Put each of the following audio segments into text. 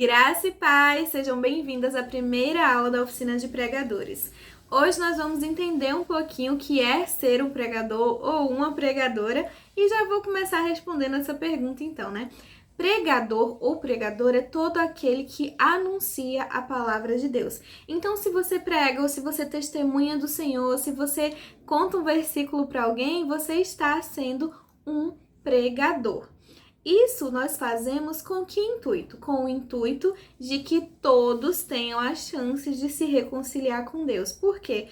Graça e paz, sejam bem-vindas à primeira aula da oficina de pregadores. Hoje nós vamos entender um pouquinho o que é ser um pregador ou uma pregadora e já vou começar respondendo essa pergunta então, né? Pregador ou pregador é todo aquele que anuncia a palavra de Deus. Então, se você prega ou se você testemunha do Senhor, se você conta um versículo para alguém, você está sendo um pregador. Isso nós fazemos com que intuito? Com o intuito de que todos tenham a chance de se reconciliar com Deus. Por quê?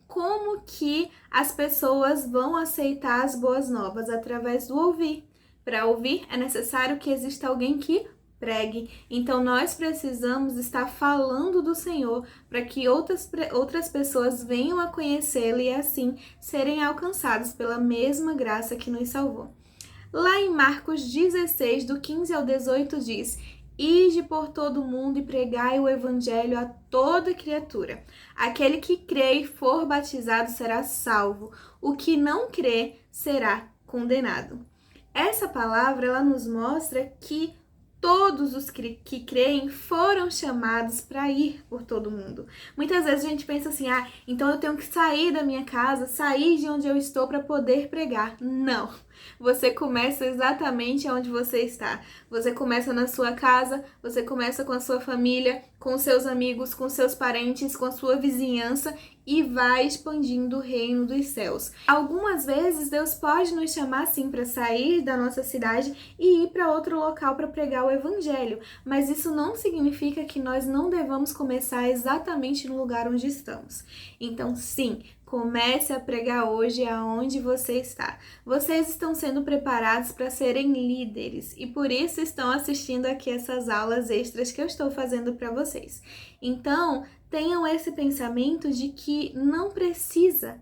Como que as pessoas vão aceitar as boas novas? Através do ouvir. Para ouvir, é necessário que exista alguém que pregue. Então, nós precisamos estar falando do Senhor para que outras pessoas venham a conhecê-lo e, assim, serem alcançados pela mesma graça que nos salvou. Lá em Marcos 16, do 15 ao 18, diz: Ide por todo o mundo e pregai o evangelho a toda criatura. Aquele que crê e for batizado será salvo. O que não crê será condenado. Essa palavra, ela nos mostra que todos os que creem foram chamados para ir por todo mundo. Muitas vezes a gente pensa assim, então eu tenho que sair da minha casa, sair de onde eu estou para poder pregar. Não! Você começa exatamente onde você está. Você começa na sua casa, você começa com a sua família, com seus amigos, com seus parentes, com a sua vizinhança e vai expandindo o reino dos céus. Algumas vezes Deus pode nos chamar sim para sair da nossa cidade e ir para outro local para pregar o evangelho, mas isso não significa que nós não devamos começar exatamente no lugar onde estamos. Então, sim, comece a pregar hoje aonde você está. Vocês estão sendo preparados para serem líderes e por isso estão assistindo aqui essas aulas extras que eu estou fazendo para vocês. Então, tenham esse pensamento de que não precisa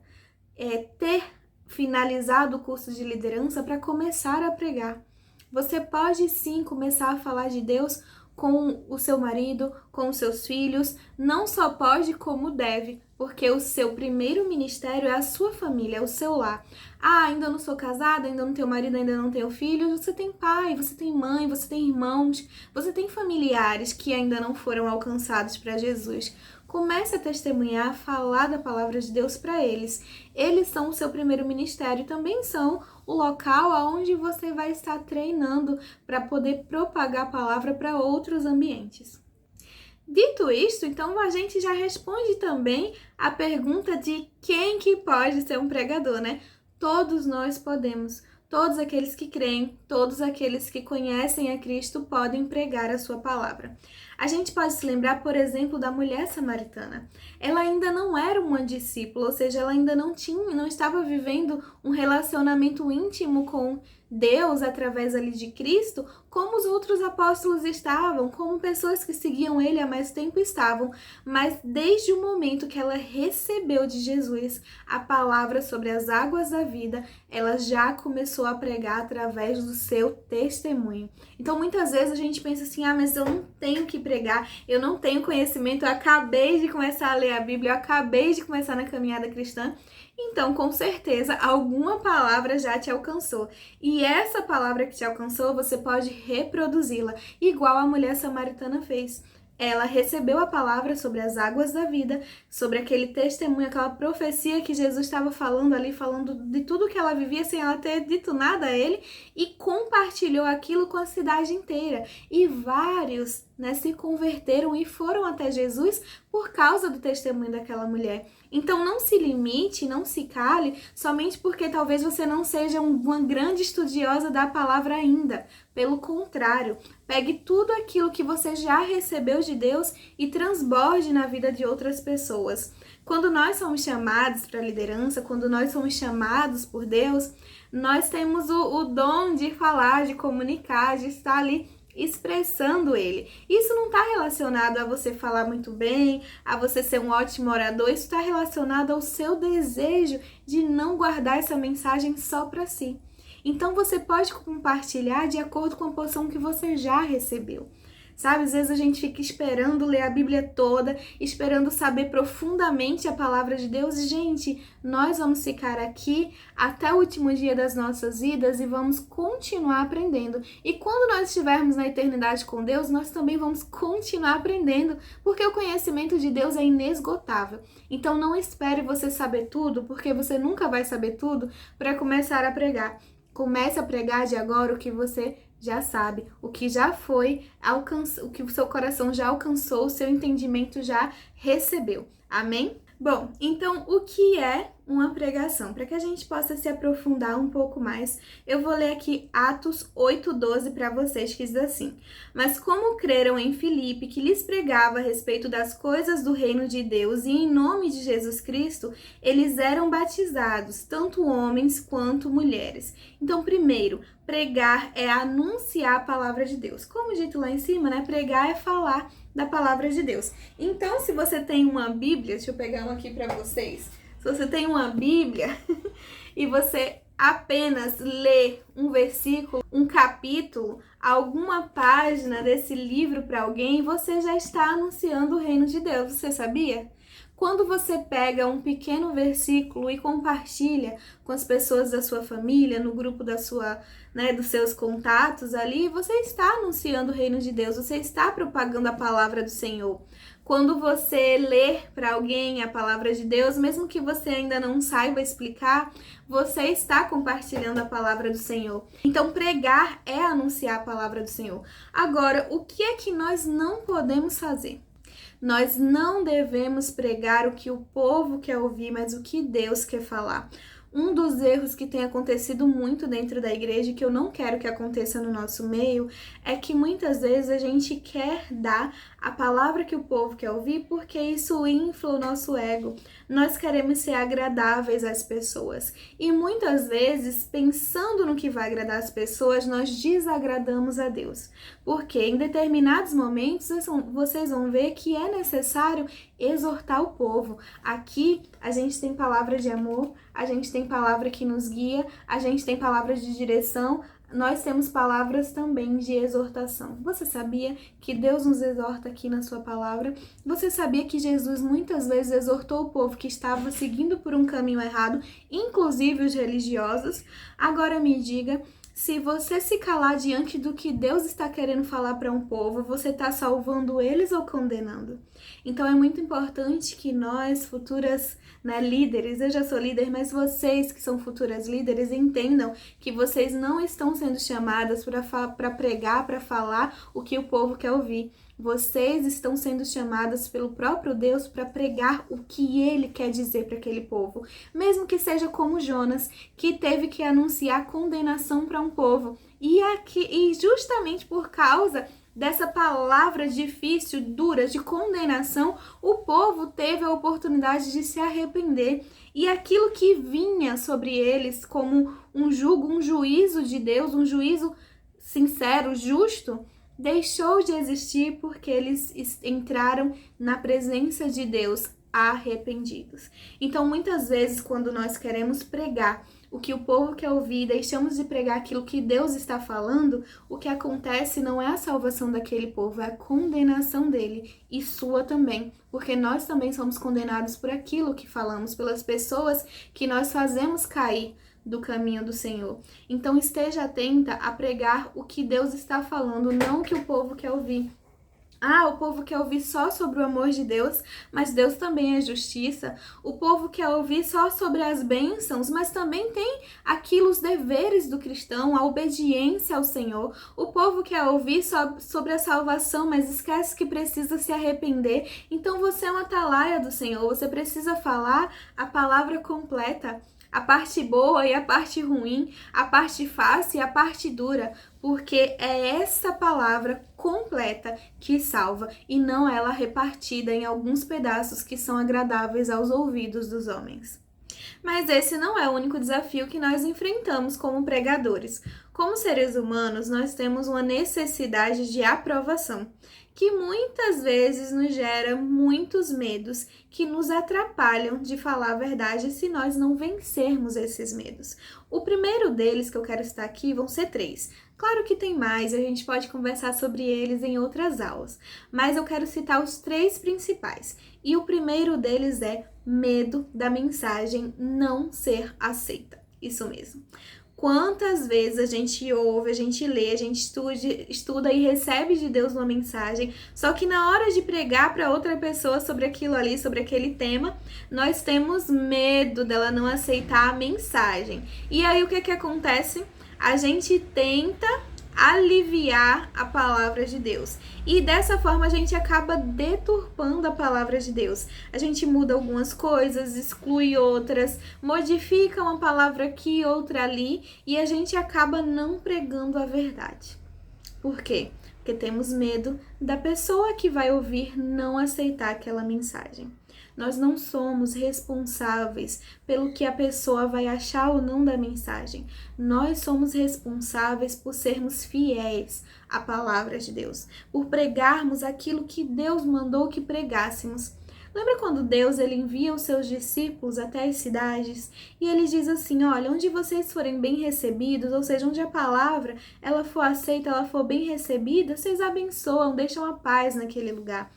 ter finalizado o curso de liderança para começar a pregar. Você pode sim começar a falar de Deus com o seu marido, com os seus filhos, não só pode como deve, porque o seu primeiro ministério é a sua família, é o seu lar. Ainda não sou casada, ainda não tenho marido, ainda não tenho filhos, você tem pai, você tem mãe, você tem irmãos, você tem familiares que ainda não foram alcançados para Jesus. Comece a testemunhar, falar da palavra de Deus para eles. Eles são o seu primeiro ministério, também são o local aonde você vai estar treinando para poder propagar a palavra para outros ambientes. Dito isto, então a gente já responde também a pergunta de quem que pode ser um pregador, né? Todos nós podemos. Todos aqueles que creem, todos aqueles que conhecem a Cristo podem pregar a sua palavra. A gente pode se lembrar, por exemplo, da mulher samaritana. Ela ainda não era uma discípula, ou seja, ela ainda não estava vivendo um relacionamento íntimo com Deus através ali de Cristo, como os outros apóstolos estavam, como pessoas que seguiam ele há mais tempo estavam, mas desde o momento que ela recebeu de Jesus a palavra sobre as águas da vida, ela já começou a pregar através do seu testemunho. Então muitas vezes a gente pensa assim, mas eu não tenho que pregar, eu não tenho conhecimento, eu acabei de começar a ler a Bíblia, eu acabei de começar na caminhada cristã. Então, com certeza, alguma palavra já te alcançou. E essa palavra que te alcançou, você pode reproduzi-la, igual a mulher samaritana fez. Ela recebeu a palavra sobre as águas da vida, sobre aquele testemunho, aquela profecia que Jesus estava falando ali, falando de tudo que ela vivia sem ela ter dito nada a ele, e compartilhou aquilo com a cidade inteira. E vários, se converteram e foram até Jesus por causa do testemunho daquela mulher. Então não se limite, não se cale, somente porque talvez você não seja uma grande estudiosa da palavra ainda. Pelo contrário, pegue tudo aquilo que você já recebeu de Deus e transborde na vida de outras pessoas. Quando nós somos chamados para a liderança, quando nós somos chamados por Deus, nós temos o dom de falar, de comunicar, de estar ali expressando ele. Isso não está relacionado a você falar muito bem, a você ser um ótimo orador, isso está relacionado ao seu desejo de não guardar essa mensagem só para si. Então você pode compartilhar de acordo com a porção que você já recebeu. sabe? Às vezes a gente fica esperando ler a Bíblia toda, esperando saber profundamente a palavra de Deus. E, gente, nós vamos ficar aqui até o último dia das nossas vidas e vamos continuar aprendendo. E quando nós estivermos na eternidade com Deus, nós também vamos continuar aprendendo, porque o conhecimento de Deus é inesgotável. Então não espere você saber tudo, porque você nunca vai saber tudo para começar a pregar. Comece a pregar de agora o que você já sabe, o que já foi, o que o seu coração já alcançou, o seu entendimento já recebeu. Amém? Bom, então o que é uma pregação? Para que a gente possa se aprofundar um pouco mais, eu vou ler aqui Atos 8:12 para vocês, que diz assim: Mas como creram em Filipe, que lhes pregava a respeito das coisas do reino de Deus e em nome de Jesus Cristo, eles eram batizados, tanto homens quanto mulheres. Então, primeiro, pregar é anunciar a palavra de Deus. Como dito lá em cima, né? Pregar é falar da palavra de Deus. Então, se você tem uma Bíblia, deixa eu pegar uma aqui para vocês. Se você tem uma Bíblia e você apenas lê um versículo, um capítulo, alguma página desse livro para alguém, você já está anunciando o reino de Deus. Você sabia? Quando você pega um pequeno versículo e compartilha com as pessoas da sua família, no grupo da sua, dos seus contatos ali, você está anunciando o reino de Deus, você está propagando a palavra do Senhor. Quando você lê para alguém a palavra de Deus, mesmo que você ainda não saiba explicar, você está compartilhando a palavra do Senhor. Então, pregar é anunciar a palavra do Senhor. Agora, o que é que nós não podemos fazer? Nós não devemos pregar o que o povo quer ouvir, mas o que Deus quer falar. Um dos erros que tem acontecido muito dentro da igreja, que eu não quero que aconteça no nosso meio, é que muitas vezes a gente quer dar a palavra que o povo quer ouvir porque isso infla o nosso ego. Nós queremos ser agradáveis às pessoas. E muitas vezes, pensando no que vai agradar as pessoas, nós desagradamos a Deus. Porque em determinados momentos vocês vão ver que é necessário exortar o povo. Aqui a gente tem palavra de amor, a gente tem palavra que nos guia, a gente tem palavras de direção, nós temos palavras também de exortação. Você sabia que Deus nos exorta aqui na sua palavra? Você sabia que Jesus muitas vezes exortou o povo que estava seguindo por um caminho errado, inclusive os religiosos? Agora me diga, se você se calar diante do que Deus está querendo falar para um povo, você está salvando eles ou condenando? Então é muito importante que nós, futuras líderes, eu já sou líder, mas vocês que são futuras líderes, entendam que vocês não estão sendo chamadas para pregar, para falar o que o povo quer ouvir. Vocês estão sendo chamadas pelo próprio Deus para pregar o que Ele quer dizer para aquele povo. Mesmo que seja como Jonas, que teve que anunciar condenação para um povo. E justamente por causa dessa palavra difícil, dura, de condenação, o povo teve a oportunidade de se arrepender. E aquilo que vinha sobre eles como um jugo, um juízo de Deus, um juízo sincero, justo, deixou de existir porque eles entraram na presença de Deus arrependidos. Então, muitas vezes, quando nós queremos pregar o que o povo quer ouvir, deixamos de pregar aquilo que Deus está falando, o que acontece não é a salvação daquele povo, é a condenação dele e sua também, porque nós também somos condenados por aquilo que falamos, pelas pessoas que nós fazemos cair do caminho do Senhor. Então esteja atenta a pregar o que Deus está falando, não o que o povo quer ouvir. O povo quer ouvir só sobre o amor de Deus, mas Deus também é justiça. O povo quer ouvir só sobre as bênçãos, mas também tem aquilo, os deveres do cristão, a obediência ao Senhor. O povo quer ouvir só sobre a salvação, mas esquece que precisa se arrepender. Então você é uma atalaia do Senhor, você precisa falar a palavra completa. A parte boa e a parte ruim, a parte fácil e a parte dura, porque é essa palavra completa que salva e não ela repartida em alguns pedaços que são agradáveis aos ouvidos dos homens. Mas esse não é o único desafio que nós enfrentamos como pregadores. Como seres humanos, nós temos uma necessidade de aprovação. que muitas vezes nos gera muitos medos que nos atrapalham de falar a verdade se nós não vencermos esses medos. O primeiro deles que eu quero citar aqui vão ser 3. Claro que tem mais, a gente pode conversar sobre eles em outras aulas, mas eu quero citar os 3 principais. E o primeiro deles é medo da mensagem não ser aceita. Isso mesmo. Quantas vezes a gente ouve, a gente lê, a gente estuda e recebe de Deus uma mensagem, só que na hora de pregar para outra pessoa sobre aquilo ali, sobre aquele tema, nós temos medo dela não aceitar a mensagem. E aí o que acontece? A gente tenta aliviar a palavra de Deus. E dessa forma a gente acaba deturpando a palavra de Deus. A gente muda algumas coisas, exclui outras, modifica uma palavra aqui, outra ali, e a gente acaba não pregando a verdade. Por quê? Porque temos medo da pessoa que vai ouvir não aceitar aquela mensagem. Nós não somos responsáveis pelo que a pessoa vai achar ou não da mensagem. Nós somos responsáveis por sermos fiéis à palavra de Deus, por pregarmos aquilo que Deus mandou que pregássemos. Lembra quando Deus ele envia os seus discípulos até as cidades e ele diz assim, olha, onde vocês forem bem recebidos, ou seja, onde a palavra ela for aceita, ela for bem recebida, vocês abençoam, deixam a paz naquele lugar.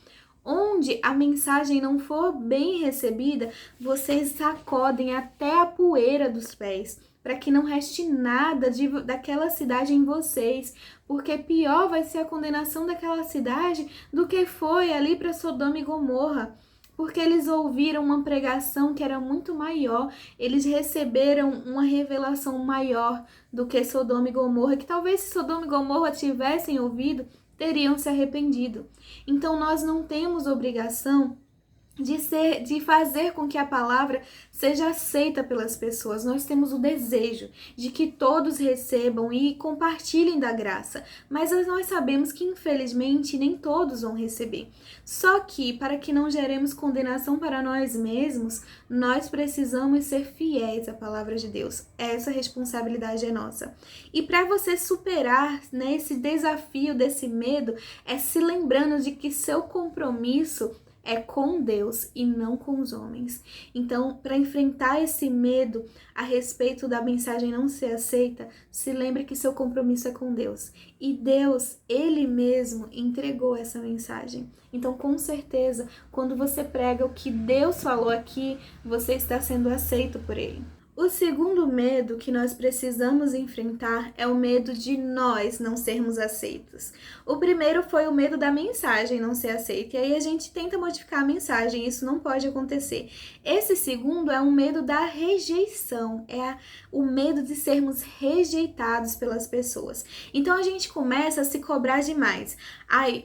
Onde a mensagem não for bem recebida, vocês sacodem até a poeira dos pés, para que não reste nada daquela cidade em vocês, porque pior vai ser a condenação daquela cidade do que foi ali para Sodoma e Gomorra. Porque eles ouviram uma pregação que era muito maior, eles receberam uma revelação maior do que Sodoma e Gomorra, que talvez se Sodoma e Gomorra tivessem ouvido, teriam se arrependido. Então nós não temos obrigação de fazer com que a palavra seja aceita pelas pessoas. Nós temos o desejo de que todos recebam e compartilhem da graça, mas nós sabemos que infelizmente nem todos vão receber. Só que para que não geremos condenação para nós mesmos, nós precisamos ser fiéis à palavra de Deus. Essa responsabilidade é nossa. E para você superar, né, esse desafio desse medo, é se lembrando de que seu compromisso é com Deus e não com os homens. Então, para enfrentar esse medo a respeito da mensagem não ser aceita, se lembre que seu compromisso é com Deus. E Deus, Ele mesmo, entregou essa mensagem. Então, com certeza, quando você prega o que Deus falou aqui, você está sendo aceito por Ele. O segundo medo que nós precisamos enfrentar é o medo de nós não sermos aceitos. O primeiro foi o medo da mensagem não ser aceita, e aí a gente tenta modificar a mensagem, isso não pode acontecer. Esse segundo é o medo da rejeição, o medo de sermos rejeitados pelas pessoas. Então a gente começa a se cobrar demais.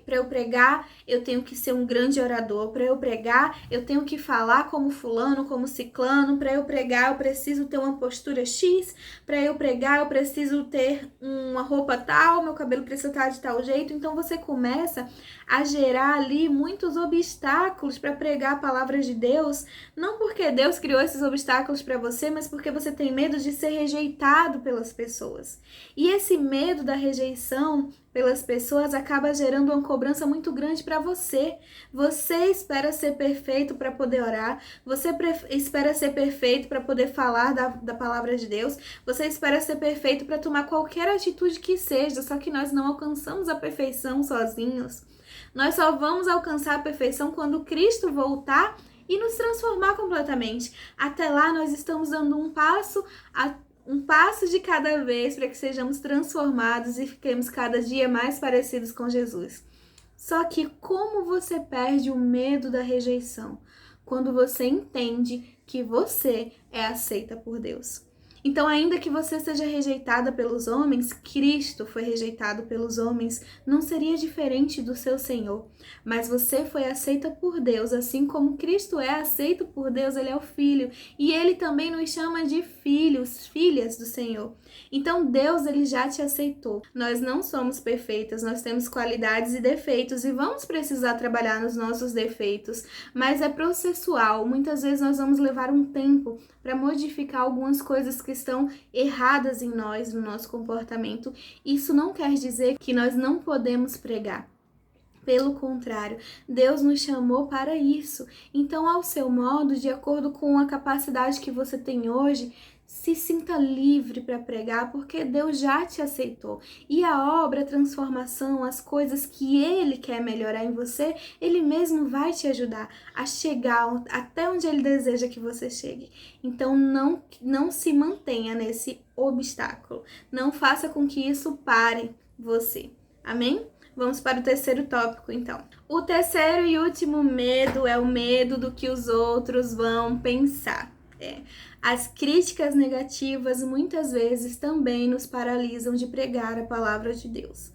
Para eu pregar, eu tenho que ser um grande orador, para eu pregar, eu tenho que falar como fulano, como ciclano, para eu pregar, eu preciso ter uma postura X, para eu pregar eu preciso ter uma roupa tal, meu cabelo precisa estar de tal jeito. Então você começa a gerar ali muitos obstáculos para pregar a palavra de Deus, não porque Deus criou esses obstáculos para você, mas porque você tem medo de ser rejeitado pelas pessoas. E esse medo da rejeição pelas pessoas acaba gerando uma cobrança muito grande para você. Você espera ser perfeito para poder orar, você espera ser perfeito para poder falar da palavra de Deus, você espera ser perfeito para tomar qualquer atitude que seja, só que nós não alcançamos a perfeição sozinhos. Nós só vamos alcançar a perfeição quando Cristo voltar e nos transformar completamente. Até lá nós estamos dando um passo de cada vez para que sejamos transformados e fiquemos cada dia mais parecidos com Jesus. Só que como você perde o medo da rejeição? Quando você entende que você é aceita por Deus. Então, ainda que você seja rejeitada pelos homens, Cristo foi rejeitado pelos homens, não seria diferente do seu Senhor. Mas você foi aceita por Deus, assim como Cristo é aceito por Deus, Ele é o Filho. E Ele também nos chama de filhos, filhas do Senhor. Então, Deus, Ele já te aceitou. Nós não somos perfeitas, nós temos qualidades e defeitos e vamos precisar trabalhar nos nossos defeitos. Mas é processual, muitas vezes nós vamos levar um tempo para modificar algumas coisas que estão erradas em nós, no nosso comportamento. Isso não quer dizer que nós não podemos pregar. Pelo contrário, Deus nos chamou para isso. Então, ao seu modo, de acordo com a capacidade que você tem hoje, se sinta livre para pregar, porque Deus já te aceitou. E a obra, a transformação, as coisas que Ele quer melhorar em você, Ele mesmo vai te ajudar a chegar até onde Ele deseja que você chegue. Então não se mantenha nesse obstáculo. Não faça com que isso pare você. Amém? Vamos para o terceiro tópico, então. O terceiro e último medo é o medo do que os outros vão pensar. As críticas negativas muitas vezes também nos paralisam de pregar a palavra de Deus.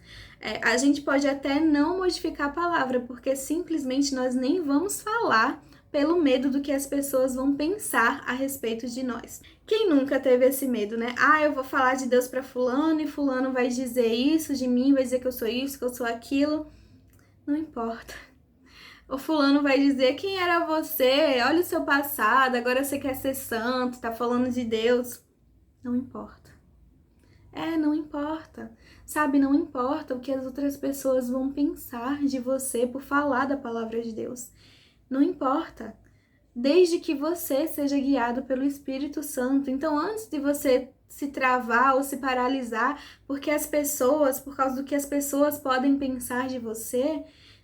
A gente pode até não modificar a palavra, porque simplesmente nós nem vamos falar pelo medo do que as pessoas vão pensar a respeito de nós. Quem nunca teve esse medo, né? Eu vou falar de Deus para fulano e fulano vai dizer isso de mim, vai dizer que eu sou isso, que eu sou aquilo. Não importa. O fulano vai dizer quem era você, olha o seu passado, agora você quer ser santo, tá falando de Deus. Não importa. Não importa. Sabe, não importa o que as outras pessoas vão pensar de você por falar da palavra de Deus. Não importa. Desde que você seja guiado pelo Espírito Santo. Então, antes de você se travar ou se paralisar por causa do que as pessoas podem pensar de você,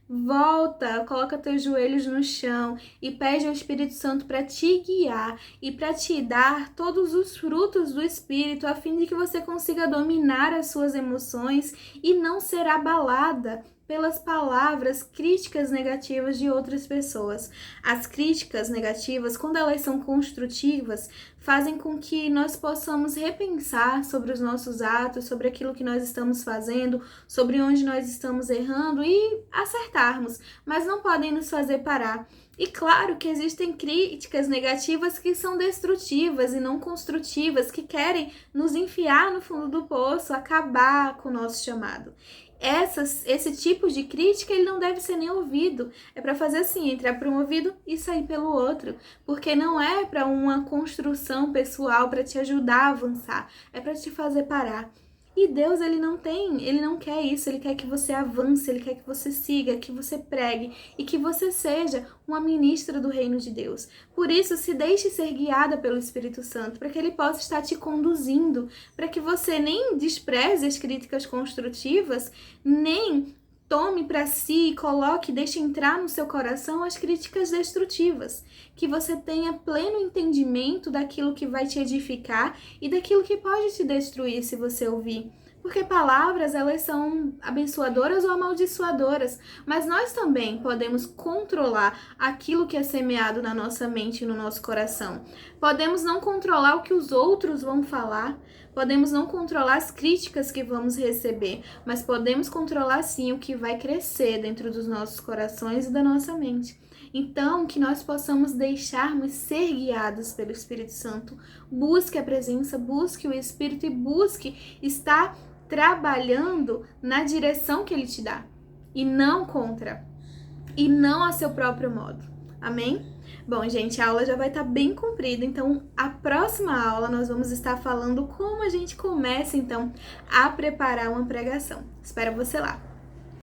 volta, coloca teus joelhos no chão e pede ao Espírito Santo para te guiar e para te dar todos os frutos do Espírito, a fim de que você consiga dominar as suas emoções e não ser abalada pelas palavras, críticas negativas de outras pessoas. As críticas negativas, quando elas são construtivas, fazem com que nós possamos repensar sobre os nossos atos, sobre aquilo que nós estamos fazendo, sobre onde nós estamos errando e acertarmos, mas não podem nos fazer parar. E claro que existem críticas negativas que são destrutivas e não construtivas, que querem nos enfiar no fundo do poço, acabar com o nosso chamado. Esse tipo de crítica, ele não deve ser nem ouvido. É para fazer assim, entrar por um ouvido e sair pelo outro. Porque não é para uma construção pessoal, para te ajudar a avançar. É para te fazer parar. E Deus, ele não quer isso, ele quer que você avance, ele quer que você siga, que você pregue e que você seja uma ministra do reino de Deus. Por isso, se deixe ser guiada pelo Espírito Santo, para que ele possa estar te conduzindo, para que você nem despreze as críticas construtivas, nem tome para si e coloque, deixe entrar no seu coração as críticas destrutivas. Que você tenha pleno entendimento daquilo que vai te edificar e daquilo que pode te destruir se você ouvir. Porque palavras, elas são abençoadoras ou amaldiçoadoras, mas nós também podemos controlar aquilo que é semeado na nossa mente e no nosso coração. Podemos não controlar o que os outros vão falar, podemos não controlar as críticas que vamos receber, mas podemos controlar sim o que vai crescer dentro dos nossos corações e da nossa mente. Então, que nós possamos deixarmos ser guiados pelo Espírito Santo. Busque a presença, busque o Espírito e busque estar trabalhando na direção que Ele te dá. E não contra. E não a seu próprio modo. Amém? Bom, gente, a aula já vai estar bem comprida, então a próxima aula nós vamos estar falando como a gente começa, então, a preparar uma pregação. Espero você lá!